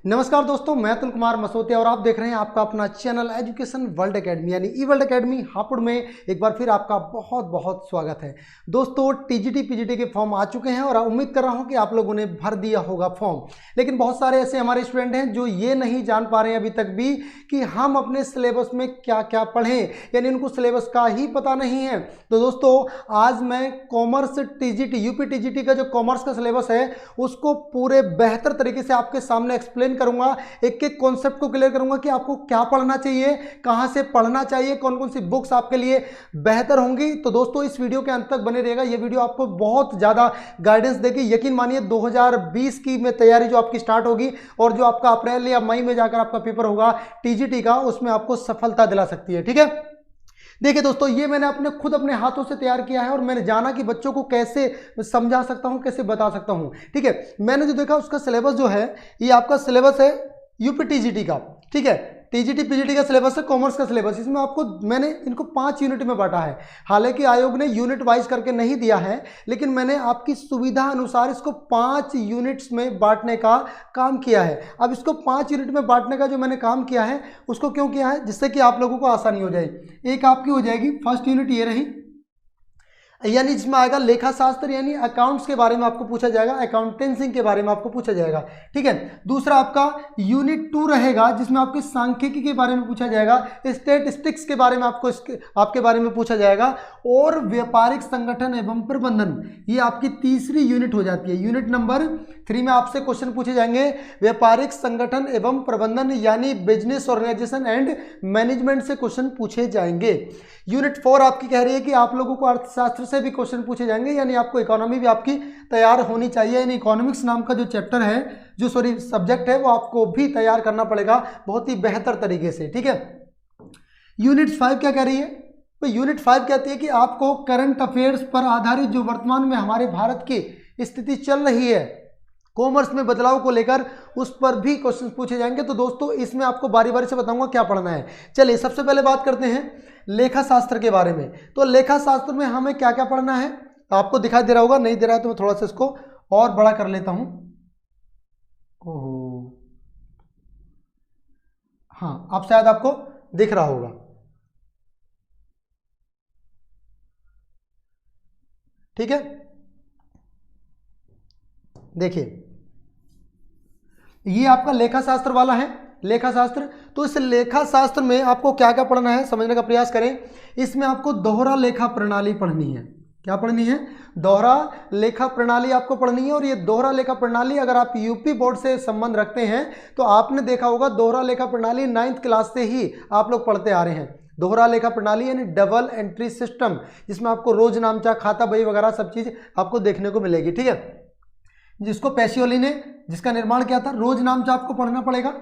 नमस्कार दोस्तों, मैं अतुल कुमार मसोतिया और आप देख रहे हैं आपका अपना चैनल एजुकेशन वर्ल्ड एकेडमी यानी ई वर्ल्ड एकेडमी हापुड़ में एक बार फिर आपका बहुत बहुत स्वागत है। दोस्तों टीजीटी पीजीटी के फॉर्म आ चुके हैं और उम्मीद कर रहा हूं कि आप लोगों ने भर दिया होगा फॉर्म। लेकिन बहुत सारे ऐसे हमारे स्टूडेंट हैं जो ये नहीं जान पा रहे हैं अभी तक भी कि हम अपने सिलेबस में क्या क्या पढ़ें, यानी उनको सिलेबस का ही पता नहीं है। तो दोस्तों आज मैं कॉमर्स टीजीटी यूपी टीजीटी का जो कॉमर्स का सिलेबस है उसको पूरे बेहतर तरीके से आपके सामने एक्सप्लेन करूंगा, एक एक कॉन्सेप्ट को क्लियर करूंगा कि आपको क्या पढ़ना चाहिए, कहां से पढ़ना चाहिए, कौन कौन सी बुक्स आपके लिए बेहतर होंगी। तो दोस्तों इस वीडियो के अंत तक बने रहेगा, ये वीडियो आपको बहुत ज्यादा गाइडेंस देगी। यकीन मानिए 2020 की में तैयारी जो आपकी स्टार्ट होगी और जो आपका अप्रैल या मई में जाकर आपका पेपर होगा टीजीटी का, उसमें आपको सफलता दिला सकती है। ठीक है, देखिए दोस्तों ये मैंने खुद अपने हाथों से तैयार किया है और मैंने जाना कि बच्चों को कैसे समझा सकता हूं, कैसे बता सकता हूं। ठीक है, मैंने जो देखा उसका सिलेबस जो है ये आपका सिलेबस है यूपी टीजीटी का। ठीक है, टीजीटी पीजीटी का सिलेबस है, कॉमर्स का सिलेबस। इसमें आपको मैंने इनको 5 यूनिट में बांटा है। हालांकि आयोग ने यूनिट वाइज करके नहीं दिया है, लेकिन मैंने आपकी सुविधा अनुसार इसको 5 यूनिट्स में बांटने का काम किया है। अब इसको 5 यूनिट में बांटने का जो मैंने काम किया है उसको क्यों किया है, जिससे कि आप लोगों को आसानी हो जाए। एक आपकी हो जाएगी फर्स्ट यूनिट ये रही, यानी जिसमें आएगा लेखा शास्त्र यानी अकाउंट्स के बारे में आपको पूछा जाएगा, अकाउंटेंसी के बारे में आपको पूछा जाएगा। ठीक है, दूसरा आपका यूनिट 2 रहेगा जिसमें आपके सांख्यिकी के बारे में पूछा जाएगा, स्टैटिस्टिक्स के बारे में आपके बारे में पूछा जाएगा, और व्यापारिक संगठन एवं प्रबंधन ये आपकी तीसरी यूनिट हो जाती है। यूनिट नंबर 3 में आपसे क्वेश्चन पूछे जाएंगे व्यापारिक संगठन एवं प्रबंधन यानी बिजनेस ऑर्गेनाइजेशन एंड मैनेजमेंट से क्वेश्चन पूछे जाएंगे। यूनिट 4 आपकी कह रही है कि आप लोगों को अर्थशास्त्र से भी क्वेश्चन पूछे जाएंगे, यानी आपको इकोनॉमी भी आपकी तैयार होनी चाहिए, यानी इकोनॉमिक्स नाम का जो चैप्टर है जो सब्जेक्ट है वो आपको भी तैयार करना पड़ेगा बहुत ही बेहतर तरीके से। ठीक है, यूनिट 5 क्या कह रही है, तो यूनिट 5 कहती है कि आपको करंट अफेयर्स पर आधारित जो वर्तमान में हमारे भारत की स्थिति चल रही है, कॉमर्स में बदलाव को लेकर उस पर भी क्वेश्चन पूछे जाएंगे। तो दोस्तों इसमें आपको बारी बारी से बताऊंगा क्या पढ़ना है। चलिए सबसे पहले बात करते हैं लेखा शास्त्र के बारे में। तो लेखा शास्त्र में हमें क्या क्या पढ़ना है, आपको दिखाई दे रहा होगा, नहीं दे रहा है तो मैं थोड़ा सा इसको और बड़ा कर लेता हूं। ओहो हाँ, अब शायद आपको दिख रहा होगा। ठीक है, देखिए ये आपका लेखा शास्त्र वाला है, लेखा शास्त्र। तो इस लेखा शास्त्र में आपको क्या क्या पढ़ना है समझने का प्रयास करें। इसमें आपको दोहरा लेखा प्रणाली पढ़नी है। क्या पढ़नी है, दोहरा लेखा प्रणाली आपको पढ़नी है। और ये दोहरा लेखा प्रणाली अगर आप यूपी बोर्ड से संबंध रखते हैं तो आपने देखा होगा दोहरा लेखा प्रणाली 9th क्लास से ही आप लोग पढ़ते आ रहे हैं। दोहरा लेखा प्रणाली यानी डबल एंट्री सिस्टम, जिसमें आपको रोज नामचा, खाता बही वगैरह सब चीज आपको देखने को मिलेगी। ठीक है, जिसको पैसियोली ने जिसका निर्माण किया था, रोज नामचा आपको पढ़ना पड़ेगा,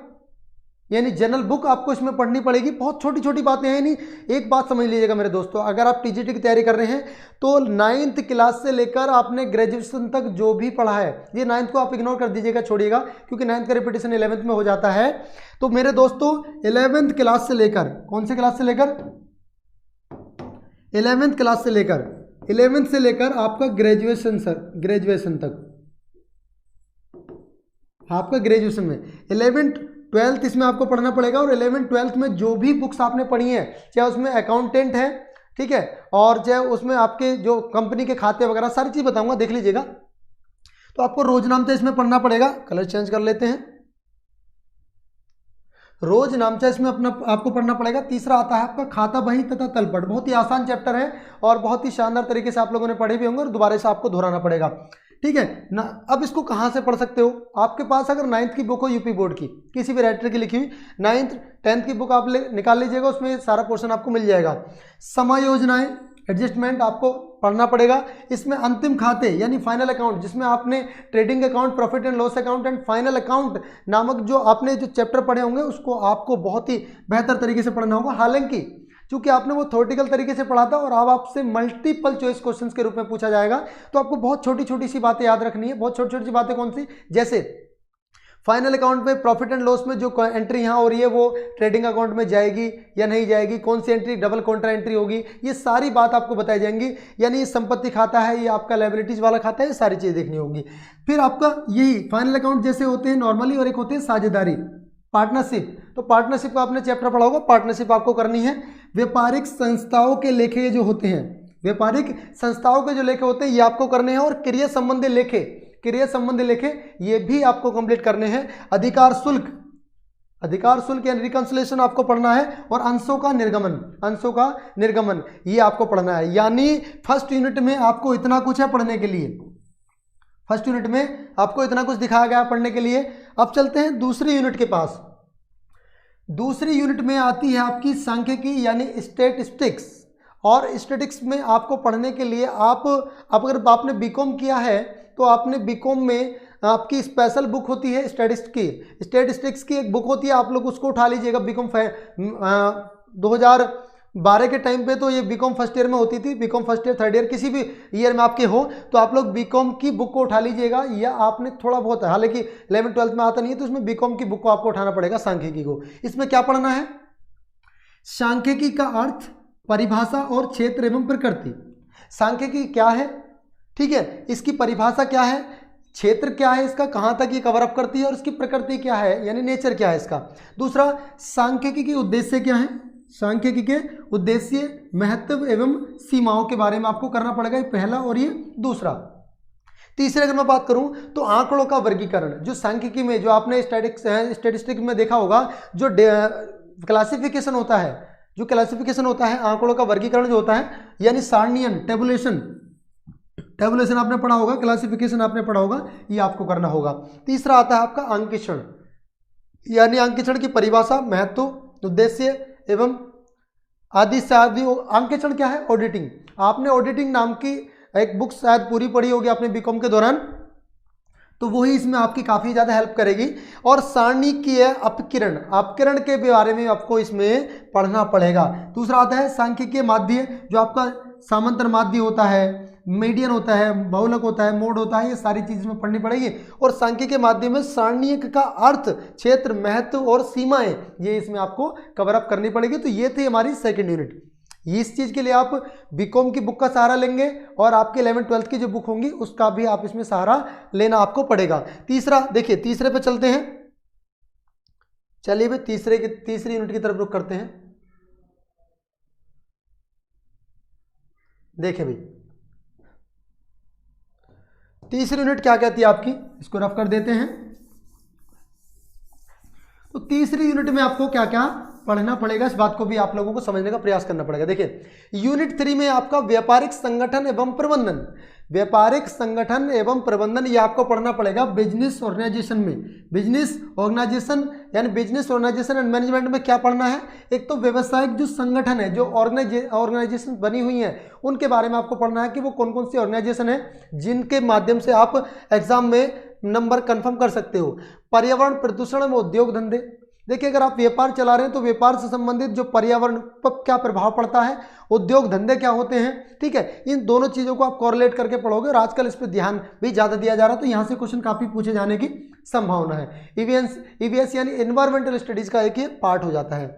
यानी जनरल बुक आपको इसमें पढ़नी पड़ेगी। बहुत छोटी छोटी बातें हैं, नहीं एक बात समझ लीजिएगा मेरे दोस्तों, अगर आप टीजीटी की तैयारी कर रहे हैं तो 9th क्लास से लेकर आपने ग्रेजुएशन तक जो भी पढ़ा है, ये 9th को आप इग्नोर कर दीजिएगा, छोड़िएगा, क्योंकि 9th का रिपीटेशन 11th में हो जाता है। तो मेरे दोस्तों 11th क्लास से लेकर, कौन से क्लास से लेकर, 11th क्लास से लेकर, 11th से लेकर आपका ग्रेजुएशन तक आपका ग्रेजुएशन में 11th 12th इसमें आपको पढ़ना पड़ेगा। और 11th 12th में जो भी बुक्स आपने पढ़ी हैं, चाहे उसमें अकाउंटेंट है, ठीक है, और चाहे उसमें आपके जो कंपनी के खाते वगैरह सारी चीज बताऊंगा, देख लीजिएगा। तो आपको रोज नामचा इसमें पढ़ना पड़ेगा, कलर चेंज कर लेते हैं, रोज नामचा इसमें आपको पढ़ना पड़ेगा। तीसरा आता है आपका खाता बही तथा तलपट, बहुत ही आसान चैप्टर है और बहुत ही शानदार तरीके से आप लोगों ने पढ़े भी होंगे और दोबारा से आपको दोहराना पड़ेगा। ठीक है ना, अब इसको कहां से पढ़ सकते हो, आपके पास अगर 9th की बुक हो यूपी बोर्ड की, किसी भी राइटर की लिखी हुई 9th 10th की बुक आप निकाल लीजिएगा, उसमें सारा पोर्शन आपको मिल जाएगा। समायोजनाएं, एडजस्टमेंट आपको पढ़ना पड़ेगा। इसमें अंतिम खाते यानी फाइनल अकाउंट, जिसमें आपने trading account, profit and loss account and final account नामक जो आपने जो चैप्टर पढ़े होंगे उसको आपको बहुत ही बेहतर तरीके से पढ़ना होगा। हालांकि चूंकि आपने वो थ्योरेटिकल तरीके से पढ़ा था और अब आपसे मल्टीपल चॉइस क्वेश्चंस के रूप में पूछा जाएगा, तो आपको बहुत छोटी छोटी सी बातें याद रखनी है। बहुत छोटी छोटी सी बातें कौन सी, जैसे फाइनल अकाउंट में प्रॉफिट एंड लॉस में जो एंट्री यहाँ हो रही है वो ट्रेडिंग अकाउंट में जाएगी या नहीं जाएगी, कौन सी एंट्री डबल कॉन्ट्रा एंट्री होगी, ये सारी बात आपको बताई जाएंगी। यानी ये संपत्ति खाता है, ये आपका लायबिलिटीज वाला खाता है, ये सारी चीज़ देखनी होंगी। फिर आपका यही फाइनल अकाउंट जैसे होते हैं नॉर्मली, और एक होते हैं साझेदारी, पार्टनरशिप। तो पार्टनरशिप का आपने चैप्टर पढ़ा होगा, पार्टनरशिप आपको करनी है। व्यापारिक संस्थाओं के लेखे जो होते हैं, व्यापारिक संस्थाओं के जो लेखे होते हैं ये आपको करने हैं। और क्रिया संबंधी लेखे, क्रिया संबंधी लेखे ये भी आपको कंप्लीट करने हैं। अधिकार शुल्क, अधिकार शुल्क यानी रिकंसिलेशन आपको पढ़ना है। और अंशों का निर्गमन, अंशों का निर्गमन ये आपको पढ़ना है। यानी फर्स्ट यूनिट में आपको इतना कुछ है पढ़ने के लिए, फर्स्ट यूनिट में आपको इतना कुछ दिखाया गया पढ़ने के लिए। अब चलते हैं दूसरी यूनिट के पास। दूसरी यूनिट में आती है आपकी सांख्यिकी यानी स्टैटिस्टिक्स। और स्टैटिस्टिक्स में आपको पढ़ने के लिए आप अगर आपने बीकॉम किया है तो आपने बीकॉम में आपकी स्पेशल बुक होती है स्टैटिस्टिक्स की एक बुक होती है, आप लोग उसको उठा लीजिएगा। बीकॉम 2012 के टाइम पे तो ये बीकॉम फर्स्ट ईयर में होती थी, BCom first year third year किसी भी ईयर में आपके हो तो आप लोग बीकॉम की बुक को उठा लीजिएगा। या आपने थोड़ा बहुत, हालांकि 11th 12th में आता नहीं है तो उसमें बीकॉम की बुक को आपको उठाना पड़ेगा, सांख्यिकी को। इसमें क्या पढ़ना है? सांख्यिकी का अर्थ, परिभाषा और क्षेत्र एवं प्रकृति। सांख्यिकी क्या है, ठीक है, इसकी परिभाषा क्या है, क्षेत्र क्या है इसका, कहाँ तक ये कवर अप करती है, और इसकी प्रकृति क्या है यानी नेचर क्या है इसका। दूसरा, सांख्यिकी के उद्देश्य क्या है, सांख्यिकी के उद्देश्य, महत्व एवं सीमाओं के बारे में आपको करना पड़ेगा, ये पहला और ये दूसरा। तीसरे अगर मैं बात करूं तो आंकड़ों का वर्गीकरण, जो सांख्यिकी में जो आपने स्टैटिस्टिक्स में देखा होगा, जो क्लासिफिकेशन होता है, जो क्लासिफिकेशन होता है, आंकड़ों का वर्गीकरण जो होता है, यानी सारणियन, टेबुलेशन, टेबुलेशन आपने पढ़ा होगा, क्लासिफिकेशन आपने पढ़ा होगा, ये आपको करना होगा। तीसरा आता है आपका अंकेक्षण, यानी अंकेक्षण की परिभाषा, महत्व, उद्देश्य एवं आदि से आदि। अंकेक्षण क्या है? ऑडिटिंग। आपने ऑडिटिंग नाम की एक बुक शायद पूरी पढ़ी होगी आपने बीकॉम के दौरान, तो वही इसमें आपकी काफ़ी ज़्यादा हेल्प करेगी। और सारणिकीय अपकिरण, अपकिरण के बारे में आपको इसमें पढ़ना पड़ेगा। दूसरा आता है सांख्यिकीय माध्य, जो आपका सामांतर माध्य होता है, मीडियन होता है, बहुलक होता है, मोड होता है, ये सारी चीज़ में पढ़नी पड़ेगी। और सांख्यिकीय माध्य में सारणिक का अर्थ, क्षेत्र, महत्व और सीमाएं, ये इसमें आपको कवर अप करनी पड़ेगी। तो ये थी हमारी सेकेंड यूनिट। इस चीज़ के लिए आप बीकॉम की बुक का सहारा लेंगे और आपके 11th 12th की जो बुक होंगी उसका भी आप इसमें सहारा लेना आपको पड़ेगा। तीसरा, देखिए तीसरे पे चलते हैं, चलिए भाई तीसरी यूनिट की तरफ रुख करते हैं। देखिए भाई तीसरी यूनिट क्या कहती है आपकी, इसको रफ कर देते हैं। तो तीसरी यूनिट में आपको क्या क्या पढ़ना पड़ेगा, इस बात को भी आप लोगों को समझने का प्रयास करना पड़ेगा। देखिए यूनिट 3 में आपका व्यापारिक संगठन एवं प्रबंधन, व्यापारिक संगठन एवं प्रबंधन ये आपको पढ़ना पड़ेगा बिजनेस ऑर्गेनाइजेशन में। बिजनेस ऑर्गेनाइजेशन यानी बिजनेस ऑर्गेनाइजेशन एंड मैनेजमेंट में क्या पढ़ना है, एक तो व्यवसायिक जो संगठन है, जो ऑर्गेनाइजेशन बनी हुई हैं, उनके बारे में आपको पढ़ना है कि वो कौन कौन सी ऑर्गेनाइजेशन है जिनके माध्यम से आप एग्जाम में नंबर कंफर्म कर सकते हो। पर्यावरण, प्रदूषण एवं उद्योग धंधे, देखिए अगर आप व्यापार चला रहे हैं तो व्यापार से संबंधित जो पर्यावरण पर क्या प्रभाव पड़ता है, उद्योग धंधे क्या होते हैं, ठीक है, इन दोनों चीज़ों को आप कोरिलेट करके पढ़ोगे। और आजकल इस पर ध्यान भी ज़्यादा दिया जा रहा है, तो यहाँ से क्वेश्चन काफ़ी पूछे जाने की संभावना है। ईवीएस यानी एनवायरमेंटल स्टडीज़ का एक ये पार्ट हो जाता है।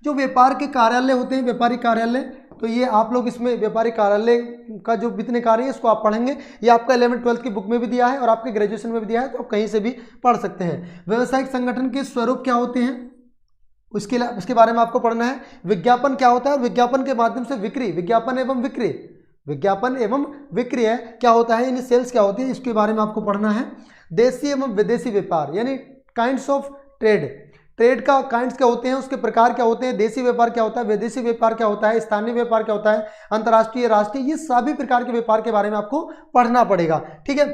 जो व्यापार के कार्यालय होते हैं, व्यापारिक कार्यालय, तो ये आप लोग इसमें व्यापारिक कार्यालय का जो वित्तीय कार्य है इसको आप पढ़ेंगे। ये आपका 11th 12th की बुक में भी दिया है और आपके ग्रेजुएशन में भी दिया है, तो आप कहीं से भी पढ़ सकते हैं। व्यावसायिक संगठन के स्वरूप क्या होते हैं उसके बारे में आपको पढ़ना है। विज्ञापन क्या होता है और विज्ञापन के माध्यम से बिक्री, विज्ञापन एवं बिक्री, विज्ञापन एवं विक्रय क्या होता है, यानी सेल्स क्या होती है, इसके बारे में आपको पढ़ना है। देशी एवं विदेशी व्यापार यानी काइंड्स ऑफ ट्रेड, ट्रेड का काइंड्स क्या होते हैं, उसके प्रकार क्या होते हैं, देशी व्यापार क्या होता है, विदेशी व्यापार क्या होता है, स्थानीय व्यापार क्या होता है, अंतर्राष्ट्रीय, राष्ट्रीय, ये सभी प्रकार के व्यापार के बारे में आपको पढ़ना पड़ेगा, ठीक है।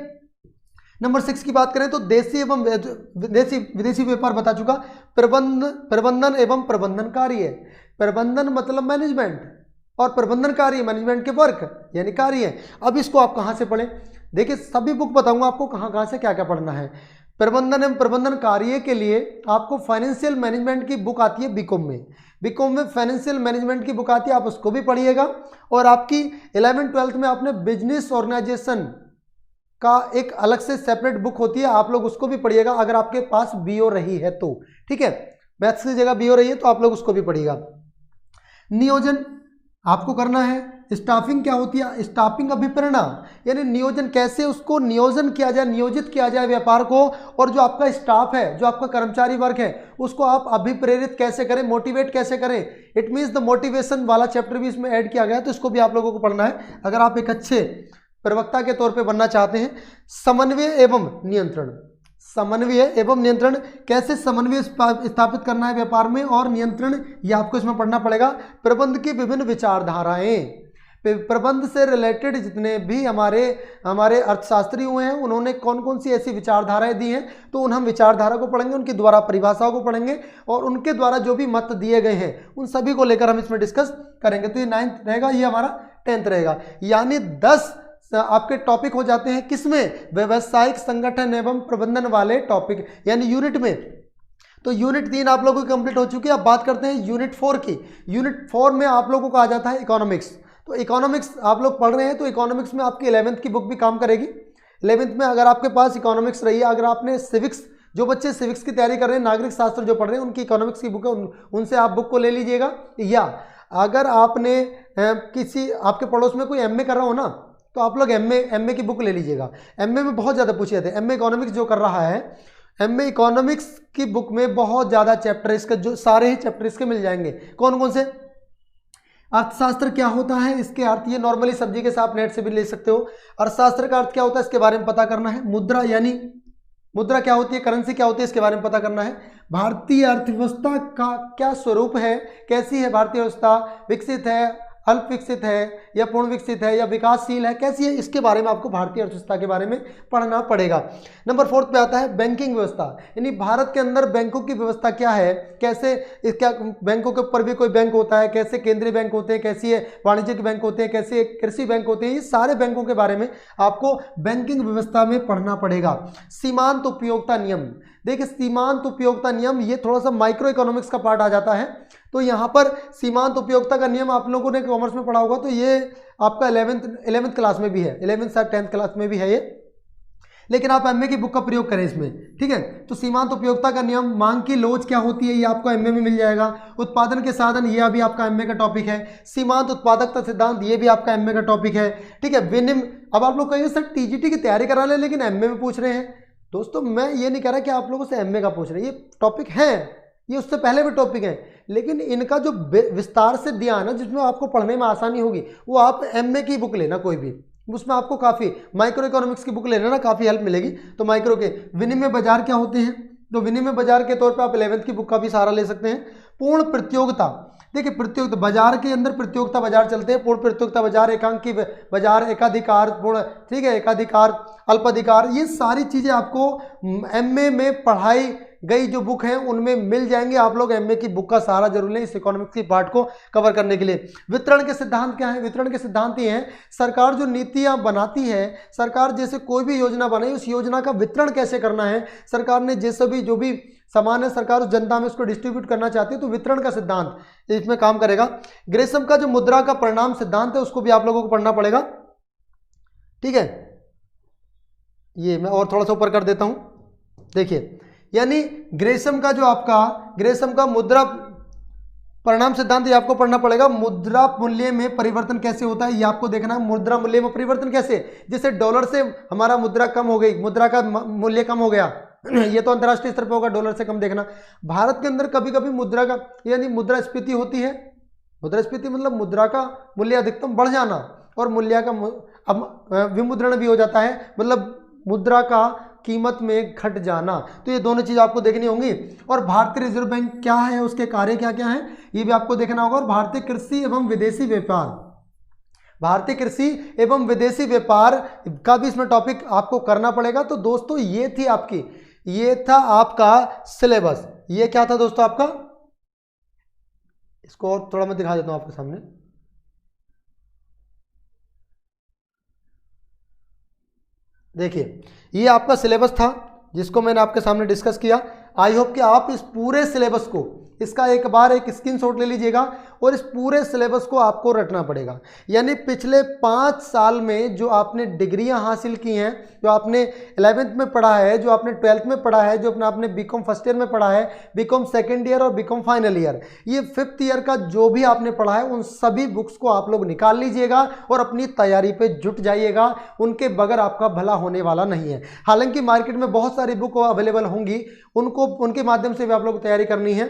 नंबर 6 की बात करें तो देशी एवं विदेशी व्यापार बता चुका। प्रबंधन एवं प्रबंधन कार्य, प्रबंधन मतलब मैनेजमेंट और प्रबंधन कार्य मैनेजमेंट के वर्क यानी कार्य। अब इसको आप कहाँ से पढ़ें, देखिए सभी बुक बताऊंगा आपको कहाँ कहाँ से क्या क्या पढ़ना है। प्रबंधन एवं प्रबंधन कार्य के लिए आपको फाइनेंशियल मैनेजमेंट की बुक आती है बीकॉम में, बीकॉम में फाइनेंशियल मैनेजमेंट की बुक आती है, आप उसको भी पढ़िएगा। और आपकी 11th 12th में आपने बिजनेस ऑर्गेनाइजेशन का एक अलग से सेपरेट बुक होती है, आप लोग उसको भी पढ़िएगा अगर आपके पास बीओ रही है तो, ठीक है। मैथ्स की जगह बीओ रही है तो आप लोग उसको भी पढ़िएगा। नियोजन आपको करना है। स्टाफिंग क्या होती है? स्टाफिंग अभिप्रेरणा, यानी नियोजन, कैसे उसको नियोजन किया जाए, नियोजित किया जाए व्यापार को, और जो आपका स्टाफ है, जो आपका कर्मचारी वर्ग है, उसको आप अभिप्रेरित कैसे करें, मोटिवेट कैसे करें। इट मीन्स द मोटिवेशन वाला चैप्टर भी इसमें ऐड किया गया है, तो इसको भी आप लोगों को पढ़ना है अगर आप एक अच्छे प्रवक्ता के तौर पर बनना चाहते हैं। समन्वय एवं नियंत्रण, समन्वय एवं नियंत्रण, कैसे समन्वय स्थापित करना है व्यापार में, और नियंत्रण, ये आपको इसमें पढ़ना पड़ेगा। प्रबंध की विभिन्न विचारधाराएं, प्रबंध से रिलेटेड जितने भी हमारे अर्थशास्त्री हुए हैं उन्होंने कौन कौन सी ऐसी विचारधाराएं दी हैं, तो हम विचारधारा को पढ़ेंगे, उनके द्वारा परिभाषाओं को पढ़ेंगे, और उनके द्वारा जो भी मत दिए गए हैं उन सभी को लेकर हम इसमें डिस्कस करेंगे। तो ये 9th रहेगा, ये हमारा 10th रहेगा, यानी 10 आपके टॉपिक हो जाते हैं किसमें? व्यवसायिक संगठन एवं प्रबंधन वाले टॉपिक, यानी यूनिट में। तो यूनिट 3 आप लोगों की कंप्लीट हो चुकी है। अब बात करते हैं यूनिट 4 की। यूनिट 4 में आप लोगों को आ जाता है इकोनॉमिक्स। तो इकोनॉमिक्स आप लोग पढ़ रहे हैं तो इकोनॉमिक्स में आपकी 11th की बुक भी काम करेगी। 11th में अगर आपके पास इकोनॉमिक्स रही है, अगर आपने सिविक्स, जो बच्चे सिविक्स की तैयारी कर रहे हैं, नागरिक शास्त्र जो पढ़ रहे हैं, उनकी इकोनॉमिक्स की बुक है, उनसे आप बुक को ले लीजिएगा। या अगर आपने किसी आपके पड़ोस में कोई एमए कर रहा हो ना, तो आप लोग एमए की बुक ले लीजिएगा। एमए में बहुत ज़्यादा पूछे थे, एमए इकोनॉमिक्स जो कर रहा है, एमए इकोनॉमिक्स की बुक में बहुत ज़्यादा चैप्टर इसका, जो सारे ही चैप्टर इसके मिल जाएंगे। कौन कौन से? अर्थशास्त्र क्या होता है, इसके अर्थ, ये नॉर्मली सब्जी के साथ नेट से भी ले सकते हो। अर्थशास्त्र का अर्थ क्या होता है, इसके बारे में पता करना है। मुद्रा, यानी मुद्रा क्या होती है, करेंसी क्या होती है, इसके बारे में पता करना है। भारतीय अर्थव्यवस्था का क्या स्वरूप है, कैसी है भारतीय व्यवस्था, विकसित है, अल्प विकसित है, या पूर्ण विकसित है, या विकासशील है, कैसी है, इसके बारे में आपको भारतीय अर्थव्यवस्था के बारे में पढ़ना पड़ेगा। नंबर 4 पे आता है बैंकिंग व्यवस्था, यानी भारत के अंदर बैंकों की व्यवस्था क्या है, कैसे क्या बैंकों के ऊपर भी कोई बैंक होता है, कैसे केंद्रीय बैंक होते हैं, कैसी है वाणिज्यिक बैंक होते हैं, कैसे कृषि बैंक होते हैं, ये सारे बैंकों के बारे में आपको बैंकिंग व्यवस्था में पढ़ना पड़ेगा। सीमांत उपयोगिता नियम, देखिए सीमांत उपयोगिता नियम, ये थोड़ा सा माइक्रो इकोनॉमिक्स का पार्ट आ जाता है। तो यहाँ पर सीमांत उपयोगिता का नियम आप लोगों ने कॉमर्स में पढ़ा होगा, तो ये आपका 11th क्लास में भी है, 11th से 10th क्लास में भी है ये, लेकिन आप एमए की बुक का प्रयोग करें इसमें, ठीक है। तो सीमांत उपयोगिता का नियम, मांग की लोच क्या होती है, ये आपको एमए में मिल जाएगा। उत्पादन के साधन, ये अभी आपका एमए का टॉपिक है। सीमांत उत्पादकता सिद्धांत, ये भी आपका एमए का टॉपिक है, ठीक है। अब आप लोग कहेंगे सर टीजीटी की तैयारी करा लें लेकिन एमए में पूछ रहे हैं। दोस्तों मैं ये नहीं कह रहा कि आप लोगों से एमए का पूछ रहे हैं, ये टॉपिक है, ये उससे पहले भी टॉपिक है, लेकिन इनका जो विस्तार से दिया है ना, जिसमें आपको पढ़ने में आसानी होगी, वो आप एमए की बुक लेना कोई भी, उसमें आपको काफ़ी माइक्रो इकोनॉमिक्स की बुक लेना ना, काफ़ी हेल्प मिलेगी। तो माइक्रो के विनिमय बाजार क्या होते हैं, तो विनिमय बाजार के तौर पे आप 11th की बुक का भी सहारा ले सकते हैं। पूर्ण प्रतियोगिता, देखिए प्रतियोगिता बाजार के अंदर प्रतियोगिता बाजार चलते हैं, पूर्ण प्रतियोगिता बाजार, एकांकी बाजार, एकाधिकार पूर्ण, ठीक है, एकाधिकार, अल्पाधिकार, ये सारी चीज़ें आपको एमए में पढ़ाई गई जो बुक है उनमें मिल जाएंगे। आप लोग एमए की बुक का सहारा जरूर लें इस इकोनॉमिक्स की पार्ट को कवर करने के लिए। वितरण के सिद्धांत क्या है, वितरण के सिद्धांत ये हैं, सरकार जो नीतियां बनाती है, सरकार जैसे कोई भी योजना बनाई, उस योजना का वितरण कैसे करना है, सरकार ने जैसे भी जो भी सामान है सरकार उस जनता में उसको डिस्ट्रीब्यूट करना चाहती है, तो वितरण का सिद्धांत इसमें काम करेगा। ग्रेसम का जो मुद्रा का परिणाम सिद्धांत है उसको भी आप लोगों को पढ़ना पड़ेगा, ठीक है। ये मैं और थोड़ा सा ऊपर कर देता हूं, देखिए, यानी ग्रेसम का जो आपका ग्रेसम का मुद्रा परिणाम सिद्धांत ये आपको पढ़ना पड़ेगा। मुद्रा मूल्य में परिवर्तन कैसे होता है ये आपको देखना है। मुद्रा मूल्य में परिवर्तन कैसे, जैसे डॉलर से हमारा मुद्रा कम हो गई, मुद्रा का मूल्य कम हो गया, ये तो अंतर्राष्ट्रीय स्तर पर होगा, डॉलर से कम देखना। भारत के अंदर कभी कभी मुद्रा का यानी मुद्रास्फीति होती है। मुद्रास्फीति मतलब मुद्रा का मूल्य अधिकतम बढ़ जाना और मूल्य का अब विमुद्रण भी हो जाता है, मतलब मुद्रा का कीमत में घट जाना। तो ये दोनों चीज़ आपको देखनी होंगी। और भारतीय रिजर्व बैंक क्या है, उसके कार्य क्या क्या हैं, ये भी आपको देखना होगा। और भारतीय कृषि एवं विदेशी व्यापार, भारतीय कृषि एवं विदेशी व्यापार का भी इसमें टॉपिक आपको करना पड़ेगा। तो दोस्तों ये था आपका सिलेबस। ये क्या था दोस्तों आपका, इसको और थोड़ा मैं दिखा देता हूं आपके सामने। देखिए ये आपका सिलेबस था जिसको मैंने आपके सामने डिस्कस किया। आई होप कि आप इस पूरे सिलेबस को इसका एक बार एक स्क्रीनशॉट ले लीजिएगा और इस पूरे सिलेबस को आपको रटना पड़ेगा। यानी पिछले 5 साल में जो आपने डिग्रियां हासिल की हैं, जो आपने 11th में पढ़ा है, जो आपने 12th में पढ़ा है, जो अपना आपने बीकॉम फर्स्ट ईयर में पढ़ा है, बीकॉम सेकेंड ईयर और बीकॉम फाइनल ईयर, ये 5th ईयर का जो भी आपने पढ़ा है उन सभी बुक्स को आप लोग निकाल लीजिएगा और अपनी तैयारी पे जुट जाइएगा। उनके बगैर आपका भला होने वाला नहीं है। हालांकि मार्केट में बहुत सारी बुक अवेलेबल होंगी, उनके माध्यम से भी आप लोग तैयारी करनी है।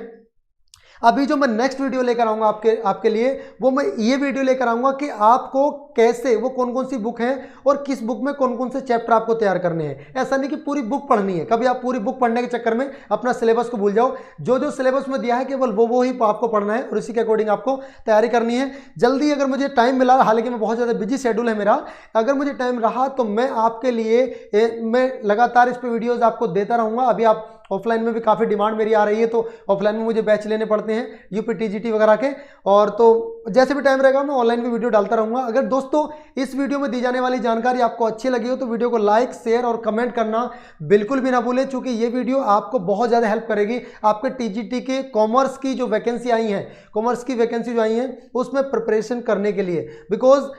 अभी जो मैं नेक्स्ट वीडियो लेकर आऊंगा आपके लिए, वो मैं ये वीडियो लेकर आऊंगा कि आपको कैसे, वो कौन कौन सी बुक है और किस बुक में कौन कौन से चैप्टर आपको तैयार करने हैं। ऐसा नहीं कि पूरी बुक पढ़नी है, कभी आप पूरी बुक पढ़ने के चक्कर में अपना सिलेबस को भूल जाओ। जो जो सिलेबस में दिया है केवल वो ही आपको पढ़ना है और इसी के अकॉर्डिंग आपको तैयारी करनी है। जल्दी अगर मुझे टाइम मिला, हालांकि मैं बहुत ज़्यादा बिजी शेड्यूल है मेरा, अगर मुझे टाइम रहा तो मैं आपके लिए मैं लगातार इस पर वीडियोज़ आपको देता रहूँगा। अभी आप ऑफलाइन में भी काफ़ी डिमांड मेरी आ रही है, तो ऑफलाइन में मुझे बैच लेने पड़ते हैं यूपी टीजीटी वगैरह के, और तो जैसे भी टाइम रहेगा मैं ऑनलाइन भी वीडियो डालता रहूँगा। अगर दोस्तों इस वीडियो में दी जाने वाली जानकारी आपको अच्छी लगी हो तो वीडियो को लाइक, शेयर और कमेंट करना बिल्कुल भी ना भूलें, क्योंकि ये वीडियो आपको बहुत ज़्यादा हेल्प करेगी आपके टीजीटी के कॉमर्स की जो वैकेंसी आई हैं, कॉमर्स की वैकेंसी जो आई हैं उसमें प्रिपरेशन करने के लिए। Because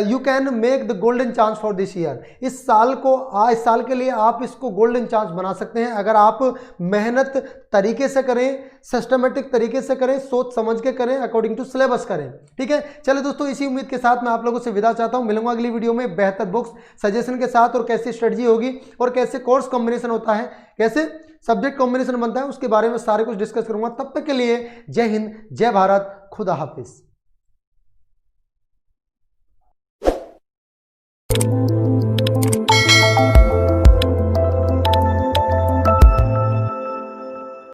you can make the golden chance for this year. इस साल के लिए आप इसको गोल्डन चांस बना सकते हैं अगर आप मेहनत तरीके से करें, सिस्टमेटिक तरीके से करें, सोच समझ के करें, अकॉर्डिंग टू सिलेबस करें। ठीक है, चलिए दोस्तों, इसी उम्मीद के साथ मैं आप लोगों से विदा चाहता हूं। मिलूंगा अगली वीडियो में बेहतर बुक्स सजेशन के साथ, और कैसी स्ट्रेटजी होगी और कैसे कोर्स कॉम्बिनेशन होता है, कैसे सब्जेक्ट कॉम्बिनेशन बनता है, उसके बारे में सारे कुछ डिस्कस करूंगा। तब तक के लिए जय हिंद, जय भारत, खुदा हाफिज।